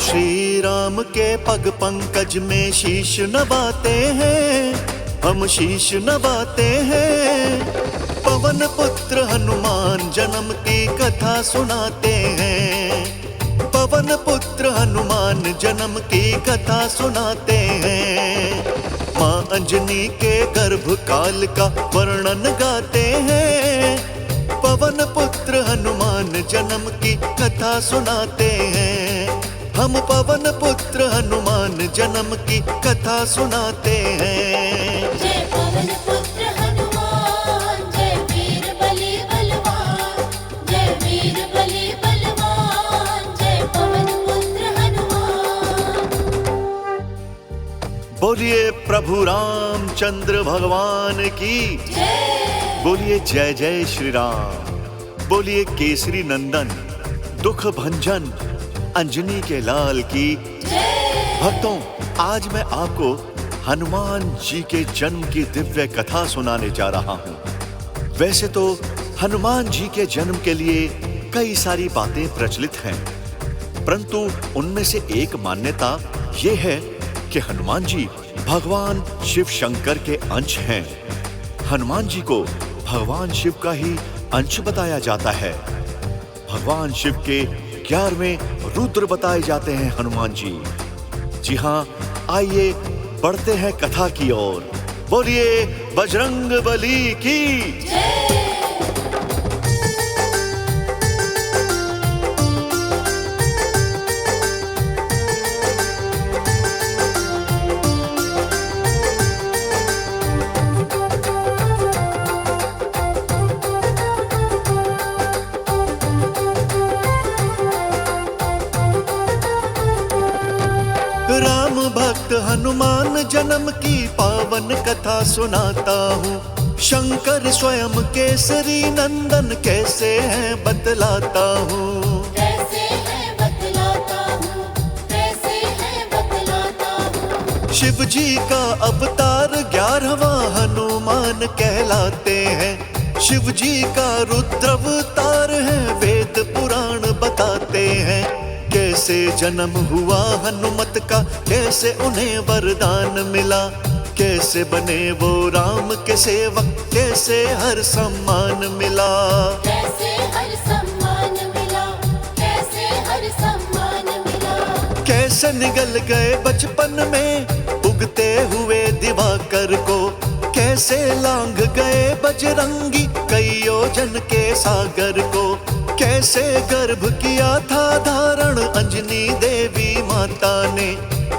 श्री राम के पग पंकज में शीश नवाते हैं, हम शीश नवाते हैं। पवन पुत्र हनुमान जन्म की कथा सुनाते हैं, पवन पुत्र हनुमान जन्म की कथा सुनाते हैं। माँ अंजनी के गर्भ काल का वर्णन गाते हैं, पवन पुत्र हनुमान जन्म की कथा सुनाते हैं। हम पवन पुत्र हनुमान जन्म की कथा सुनाते हैं। जय पवन पुत्र हनुमान, जय वीर बली बलवान, जय वीर बली बलवान, जय पवन पुत्र हनुमान। बोलिए प्रभु रामचंद्र भगवान की जय। बोलिए जय जय श्री राम। बोलिए केसरी नंदन दुख भंजन अंजनी के लाल की जय। भक्तों, आज मैं आपको हनुमान जी के जन्म की दिव्य कथा सुनाने जा रहा हूँ। वैसे तो हनुमान जी के जन्म के लिए कई सारी बातें प्रचलित हैं, परंतु उनमें से एक मान्यता ये है कि हनुमान जी भगवान शिव शंकर के अंश हैं। हनुमान जी को भगवान शिव का ही अंश बताया जाता है। भगवान शिव के 11वें रुद्र बताए जाते हैं हनुमान जी। जी हाँ, आइए बढ़ते हैं कथा की ओर। बोलिए बजरंग बली की जय। राम भक्त हनुमान जन्म की पावन कथा सुनाता हूँ। शंकर स्वयं केसरी नंदन कैसे हैं बतलाता हूँ। कैसे है बतलाता हूँ, कैसे है बतलाता हूँ। शिव जी का अवतार 11वां हनुमान कहलाते हैं। शिव जी का रुद्र अवतार है, वेद पुराण बताते हैं। कैसे जन्म हुआ हनुमत का, कैसे उन्हें वरदान मिला, कैसे बने वो राम के सेवक, कैसे हर सम्मान मिला। कैसे हर सम्मान मिला, कैसे हर सम्मान मिला। कैसे निगल गए बचपन में उगते हुए दिवाकर को, कैसे लांघ गए बजरंगी कई योजन के सागर को। कैसे गर्भ किया था धारण अंजनी देवी माता ने,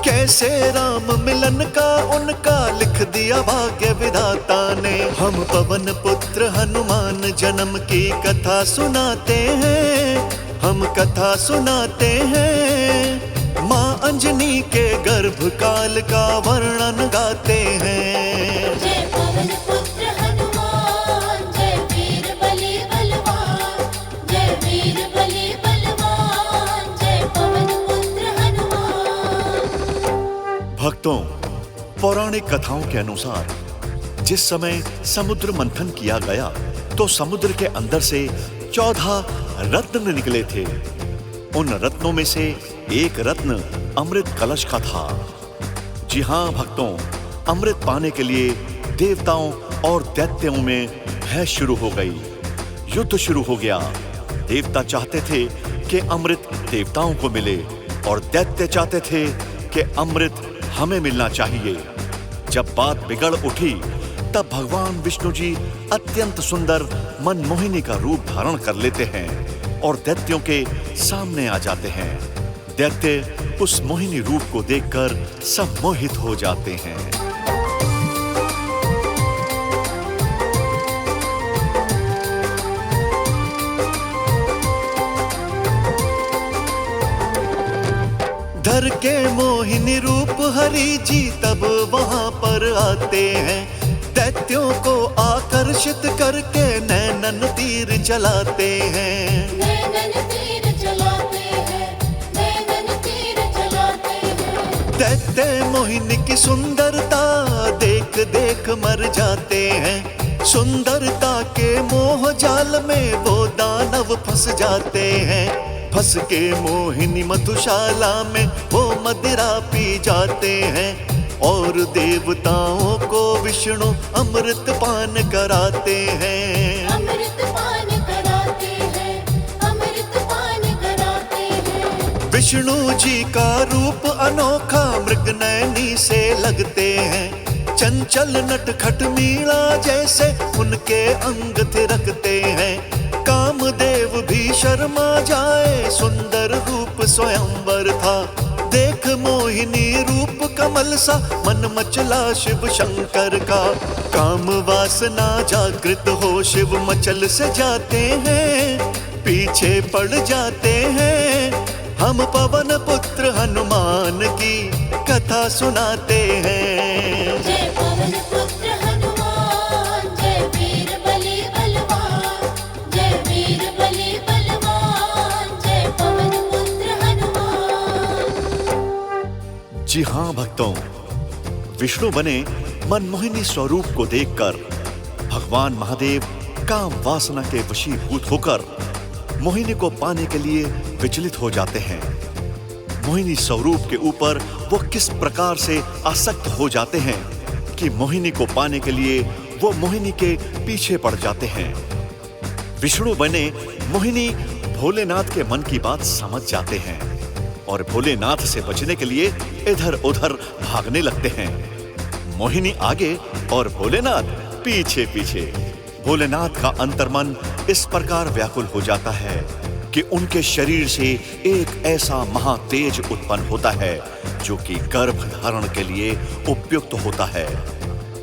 कैसे राम मिलन का उनका लिख दिया भाग्य विधाता ने। हम पवन पुत्र हनुमान जन्म की कथा सुनाते हैं, हम कथा सुनाते हैं। माँ अंजनी के गर्भ काल का वर्णन गाते हैं। जय पवन पुत्र हनुमान, जय वीर बली बलवान, जय वीर बली बलवान, जय पवन पुत्र हनुमान। भक्तों, पौराणिक कथाओं के अनुसार जिस समय समुद्र मंथन किया गया तो समुद्र के अंदर से 14 रत्न निकले थे। उन रत्नों में से एक रत्न अमृत कलश का था। जी हाँ भक्तों, अमृत पाने के लिए देवताओं और दैत्यों में भय शुरू हो गई। युद्ध शुरू हो गया। देवता चाहते थे कि अमृत देवताओं को मिले और दैत्य चाहते थे कि अमृत हमें मिलना चाहिए। जब बात बिगड़ उठी तब भगवान विष्णु जी अत्यंत सुंदर मनमोहिनी का रूप धारण कर लेते हैं और दैत्यों के सामने आ जाते हैं। दैत्य उस मोहिनी रूप को देखकर सम्मोहित हो जाते हैं। धर के मोहिनी रूप हरि जी तब वहां पर आते हैं। दैत्यों को आकर्षित करके नैनन तीर चलाते हैं। नैनन तीर चलाते हैं, नैनन तीर चलाते हैं। दैत्य मोहिनी की सुंदरता देख देख मर जाते हैं। सुंदरता के मोह जाल में वो दानव फंस जाते हैं। फंस के मोहिनी मधुशाला में वो मदिरा पी जाते हैं और देवताओं को विष्णु अमृत पान कराते हैं। अमृत पान कराते हैं, अमृत पान कराते हैं। विष्णु जी का रूप अनोखा मृगनयनी से लगते हैं। चंचल नटखट मीणा जैसे उनके अंग थिरकते हैं। कामदेव भी शर्मा जाए, सुंदर रूप स्वयंवर था। देख मोहिनी रूप कमल सा मन मचला शिव शंकर का। काम वासना जागृत हो शिव मचल से जाते हैं, पीछे पड़ जाते हैं। हम पवन पुत्र हनुमान की कथा सुनाते हैं। जय पवन पुत्र हनुमान, जय वीर बली बलवान, जय वीर बली बलवान, जय पवन पुत्र हनुमान। जी हाँ भक्तों, विष्णु बने मनमोहिनी स्वरूप को देखकर भगवान महादेव काम वासना के वशीभूत होकर मोहिनी को पाने के लिए विचलित हो जाते हैं। मोहिनी स्वरूप के ऊपर वो किस प्रकार से आसक्त हो जाते हैं कि मोहिनी को पाने के लिए वो मोहिनी के पीछे पड़ जाते हैं। विष्णु बने मोहिनी भोलेनाथ के मन की बात समझ जाते हैं और भोलेनाथ से बचने के लिए इधर उधर भागने लगते हैं। मोहिनी आगे और भोलेनाथ पीछे पीछे। भोलेनाथ का अंतर्मन इस प्रकार व्याकुल हो जाता है कि उनके शरीर से एक ऐसा महातेज उत्पन्न होता है जो कि गर्भ धारण के लिए उपयुक्त होता है।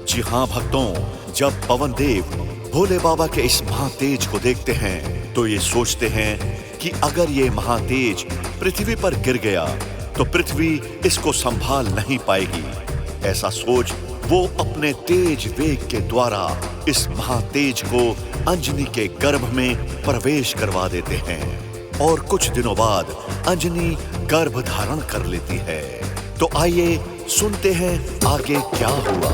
जी हाँ भक्तों, जब पवन देव भोले बाबा के इस महातेज को देखते हैं तो ये सोचते हैं कि अगर ये महातेज पृथ्वी पर गिर गया तो पृथ्वी इसको संभाल नहीं पाएगी। ऐसा सोच वो अपने तेज वेग के द्वारा इस महातेज को अंजनी के गर्भ में प्रवेश करवा देते हैं और कुछ दिनों बाद अंजनी गर्भ धारण कर लेती है। तो आइए सुनते हैं आगे क्या हुआ।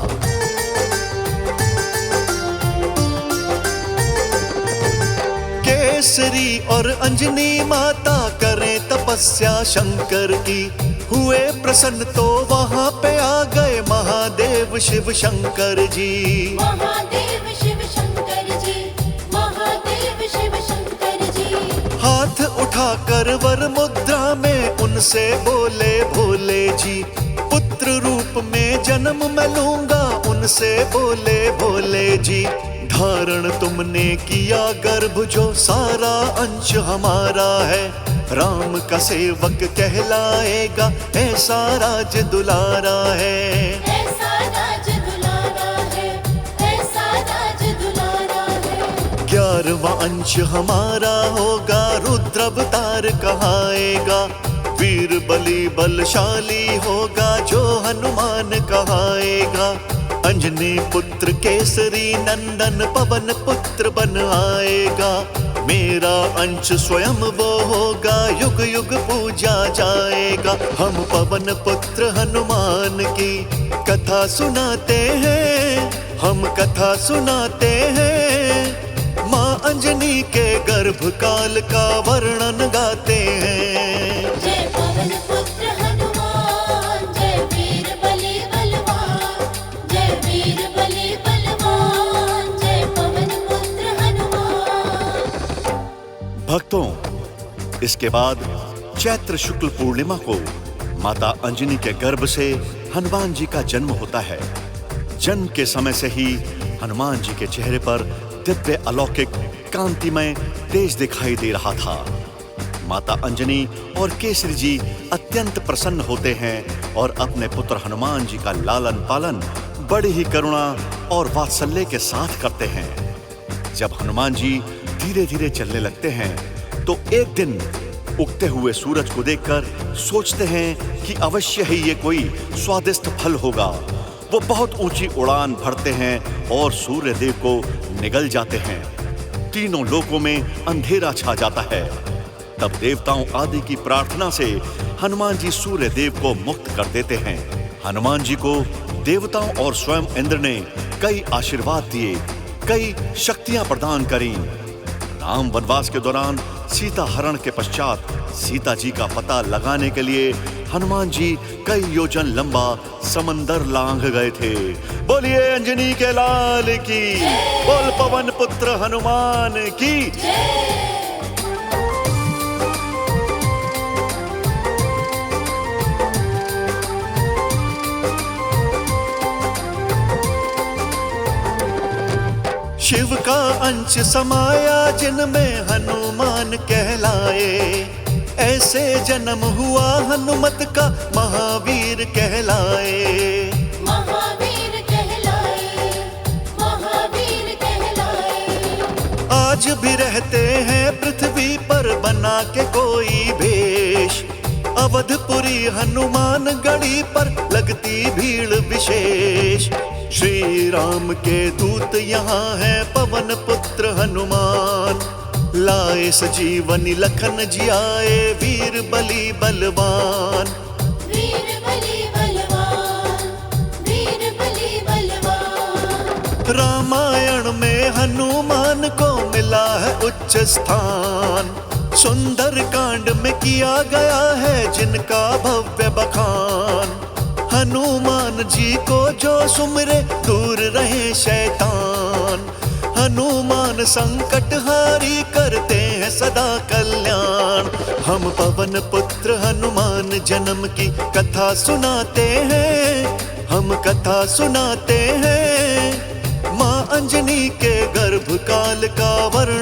केसरी और अंजनी माता करें तपस्या शंकर की। हुए प्रसन्न तो वहां पे आ गए महादेव शिव शंकर जी। महादेव शिव शंकर जी, महादेव शिव शंकर जी। हाथ उठाकर वर मुद्रा में उनसे बोले भोले जी। पुत्र रूप में जन्म मैं लूंगा, उनसे बोले भोले जी। धारण तुमने किया गर्भ जो सारा अंश हमारा है। राम का सेवक कहलाएगा, ऐसा राज दुलारा है। ऐसा राज दुलारा है, ऐसा राज दुलारा है। 11वां अंश हमारा होगा, रुद्र अवतार कहाएगा। वीर बली बलशाली होगा, जो हनुमान कहाएगा। अंजनी पुत्र केसरी नंदन पवन पुत्र बन आएगा। मेरा अंश स्वयं वो होगा, युग युग पूजा जाएगा। हम पवन पुत्र हनुमान की कथा सुनाते हैं, हम कथा सुनाते हैं। माँ अंजनी के गर्भ काल का वर्णन गाते हैं। जय पवन पुत्र हनुमान, जय वीर बली बलवान, जय वीर बली बलवान, जय पवन पुत्र हनुमान। भक्तों, इसके बाद चैत्र शुक्ल पूर्णिमा को माता अंजनी के गर्भ से हनुमान जी का जन्म होता है। जन्म के समय से ही हनुमान जी के चेहरे पर दिव्य अलौकिक कांतिमय तेज दिखाई दे रहा था। माता अंजनी और केसरी जी अत्यंत प्रसन्न होते हैं और अपने पुत्र हनुमान जी का लालन पालन बड़ी ही करुणा और वात्सल्य के साथ करते हैं। जब हनुमान जी धीरे धीरे चलने लगते हैं तो एक दिन उगते हुए सूरज को देखकर सोचते हैं कि अवश्य ही ये कोई स्वादिष्ट फल होगा। वो बहुत ऊंची उड़ान भरते हैं और सूर्य देव को निगल जाते हैं। तीनों लोकों में अंधेरा छा जाता है। तब देवताओं आदि की प्रार्थना से हनुमान जी सूर्य देव को मुक्त कर देते हैं। हनुमान जी को देवताओं और स्वयं इंद्र ने कई आशीर्वाद दिए, कई शक्तियां प्रदान करी। राम वनवास के दौरान सीता हरण के पश्चात सीता जी का पता लगाने के लिए हनुमान जी कई योजन लंबा समंदर लांघ गए थे। बोलिए अंजनी के लाल की, बोल पवन पुत्र हनुमान की। शिव का अंश समाया जिनमें हनुमान कहलाए, ऐसे जन्म हुआ हनुमत का महावीर कहलाए। महावीर कहलाए, महावीर कहलाए। आज भी रहते हैं पृथ्वी पर बना के कोई भेष, अवधपुरी हनुमान गढ़ी पर लगती भीड़ विशेष। श्री राम के दूत यहाँ है पवन पुत्र हनुमान, लाए सजीवनी लखन जियाए वीर बली बलवान। वीर बली बलवान, वीर बली बलवान। रामायण में हनुमान को मिला है उच्च स्थान, सुंदर कांड में किया गया है जिनका भव्य बखान। हनुमान जी को जो सुमरे दूर रहे शैतान, हनुमान संकट हारी करते हैं सदा कल्याण। हम पवन पुत्र हनुमान जन्म की कथा सुनाते हैं, हम कथा सुनाते हैं। माँ अंजनी के गर्भ काल का वर्णन